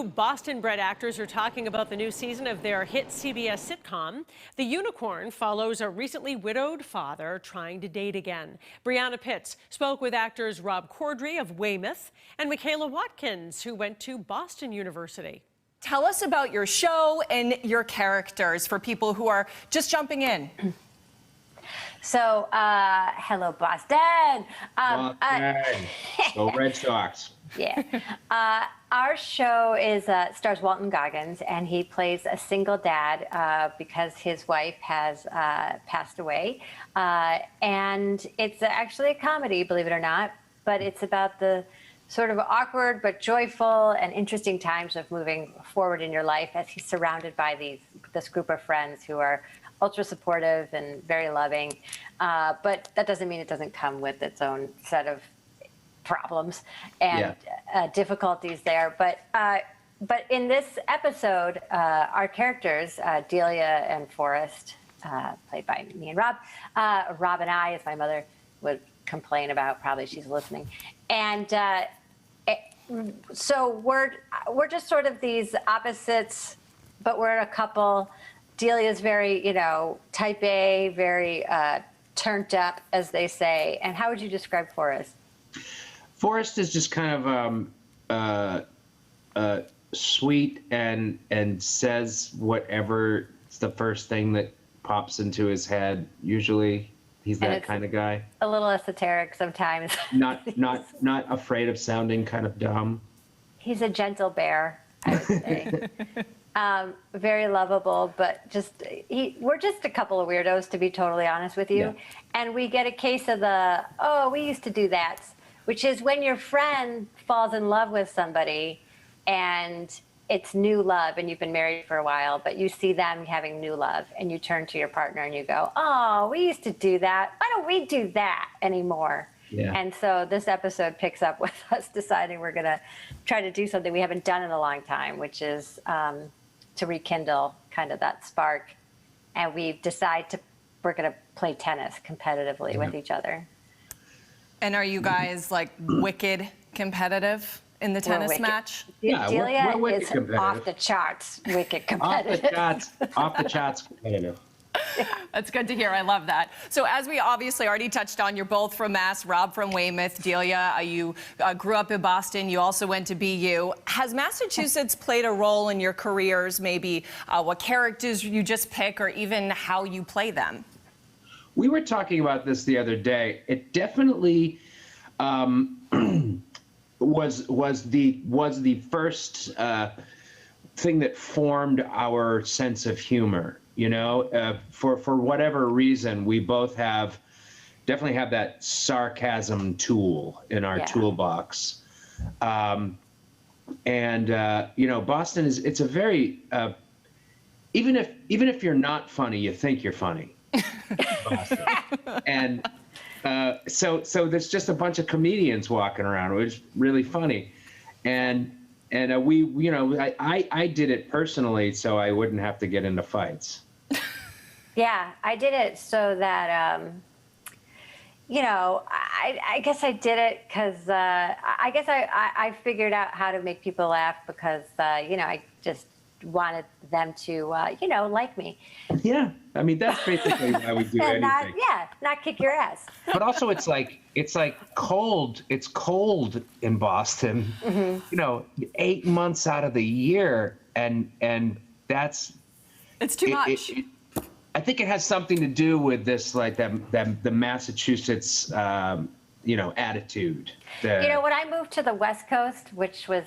Boston-bred actors are talking about the new season of their hit CBS sitcom. The Unicorn follows a recently widowed father trying to date again. Breana spoke with actors Rob Corddry of Weymouth and Michaela Watkins, who went to Boston University. Tell us about your show and your characters for people who are just jumping in. So, hello, Boston. Go Red Sox. Yeah. Our show stars Walton Goggins, and he plays a single dad because his wife has passed away. And it's actually a comedy, believe it or not, but it's about the sort of awkward but joyful and interesting times of moving forward in your life as he's surrounded by this group of friends who are ultra supportive and very loving. But that doesn't mean it doesn't come with its own set of problems and difficulties there. But in this episode, our characters, Delia and Forrest, played by me and Rob, Rob and I, as my mother would complain about, probably she's listening. And so we're just sort of these opposites, but we're a couple. Delia's very, type A, very turned up, as they say. And how would you describe Forrest? Forrest is just kind of sweet and says whatever is the first thing that pops into his head. Usually, he's that kind of guy. A little esoteric sometimes. Not afraid of sounding kind of dumb. He's a gentle bear, I would say. Very lovable, but we're just a couple of weirdos, to be totally honest with you. Yeah. And we get a case of we used to do that, which is when your friend falls in love with somebody and it's new love and you've been married for a while, but you see them having new love and you turn to your partner and you go, oh, we used to do that. Why don't we do that anymore? Yeah. And so this episode picks up with us deciding we're going to try to do something we haven't done in a long time, which is to rekindle kind of that spark. And we've decided we're going to play tennis competitively with each other. And are you guys like wicked competitive in the tennis match? Yeah, Delia is off the charts, wicked competitive. Off the charts competitive. Yeah. That's good to hear. I love that. So as we obviously already touched on, you're both from Mass. Rob from Weymouth. Delia, you grew up in Boston. You also went to BU. Has Massachusetts played a role in your careers, maybe what characters you just pick or even how you play them? We were talking about this the other day. It definitely was the first thing that formed our sense of humor. For whatever reason, we both definitely have that sarcasm tool in our toolbox. Boston it's a very even if you're not funny, you think you're funny. Boston. And so there's just a bunch of comedians walking around, which is really funny. And I did it personally so I wouldn't have to get into fights. Yeah, I did it so that, I guess I did it because I guess I figured out how to make people laugh because, I just wanted them to, like me. Yeah, I mean, that's basically why we do anything. Not kick your ass. But also it's like cold. It's cold in Boston, 8 months out of the year. And that's... It's too much. I think it has something to do with this, like the Massachusetts, attitude. When I moved to the West Coast, which was,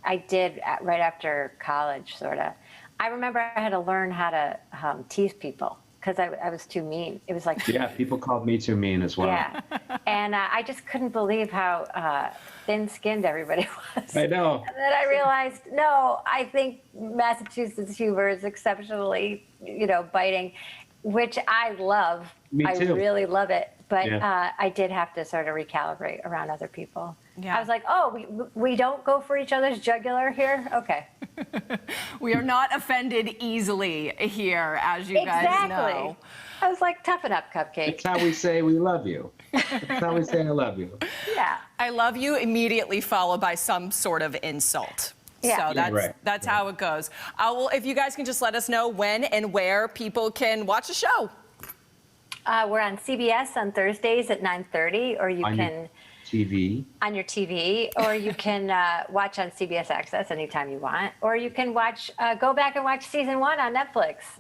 I did right after college, sort of, I remember I had to learn how to tease people because I was too mean. It was like... Yeah, people called me too mean as well. Yeah, and I just couldn't believe how thin-skinned everybody was. I know. And then I realized, no, I think Massachusetts humor is exceptionally, biting, which I love. Me too. I really love it. But I did have to sort of recalibrate around other people. Yeah. I was like, oh, we don't go for each other's jugular here? Okay. We are not offended easily here, as you guys know. I was like, toughen up, Cupcake. It's how we say we love you. It's how we say I love you. Yeah. I love you immediately followed by some sort of insult. So Yeah, that's how it goes. Well, if you guys can just let us know when and where people can watch the show. We're on CBS on Thursdays at 9:30, or you can TV. on your TV, or you can watch on CBS Access anytime you want, or you can go back and watch season 1 on Netflix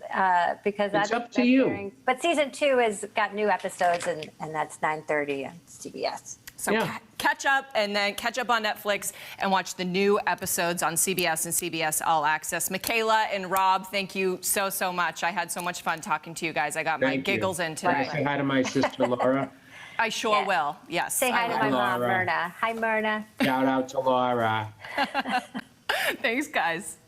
because It's up to you. But season 2 has got new episodes, and that's 9:30 on CBS. So catch up and then catch up on Netflix and watch the new episodes on CBS and CBS All Access. Michaela and Rob, thank you so much. I had so much fun talking to you guys. I got my giggles in today. Say hi to my sister Laura. I sure will. Yes. Say hi to my mom, Laura. Myrna. Hi, Myrna. Shout out to Laura. Thanks, guys.